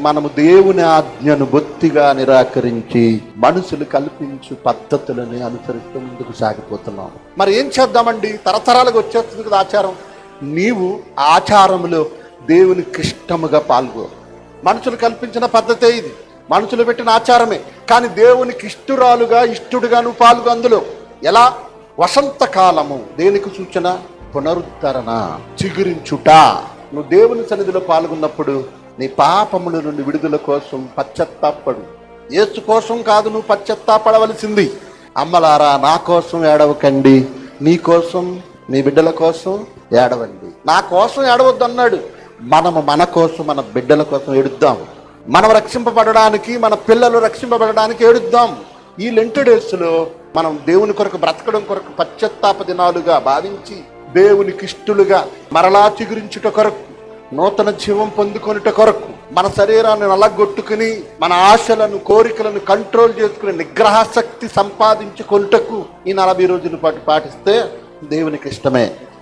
మనము దేవుని ఆజ్ఞను బొత్తిగా నిరాకరించి మనుషులు కల్పించు పద్ధతులని అనుసరిస్తూ ముందుకు సాగిపోతున్నాం. మరి ఏం చేద్దామండి? తరతరాలుగా వచ్చేస్తుంది కదా ఆచారం. నీవు ఆచారములో దేవునికి ఇష్టముగా పాల్గొ. మనుషులు కల్పించిన పద్ధతే ఇది, మనుషులు పెట్టిన ఆచారమే. కానీ దేవునికి ఇష్టడుగా నువ్వు పాల్గొ. అందులో ఎలా? వసంతకాలము దేనికి సూచన? పునరుద్ధరణ, చిగురించుట. నువ్వు దేవుని సన్నిధిలో పాల్గొన్నప్పుడు నీ పాపముల నుండి విడుదల కోసం పశ్చాత్తాపడు. యేసు కోసం కాదు నువ్వు పశ్చాత్తాపడవలసింది. అమ్మలారా, నా కోసం ఏడవకండి, నీ కోసం, నీ బిడ్డల కోసం ఏడవండి. నా కోసం ఏడవద్దు అన్నాడు. మనము మన కోసం, మన బిడ్డల కోసం ఏడుద్దాం. మనం రక్షింపబడడానికి, మన పిల్లలు రక్షింపబడడానికి ఏడుద్దాం. ఈ లెంట్ డేస్లో మనం దేవుని కొరకు బ్రతకడం కొరకు పశ్చాత్తాప దినాలుగా భావించి దేవునికి ఇష్టలుగా మరలా చిగురించుట కొరకు, నూతన జీవం పొందుకొనుట కొరకు, మన శరీరాన్ని నలగొట్టుకుని మన ఆశలను, కోరికలను కంట్రోల్ చేసుకుని నిగ్రహ శక్తి సంపాదించుకొనుటకు ఈ 40 రోజుల పాటు పాటిస్తే దేవునికి ఇష్టమే.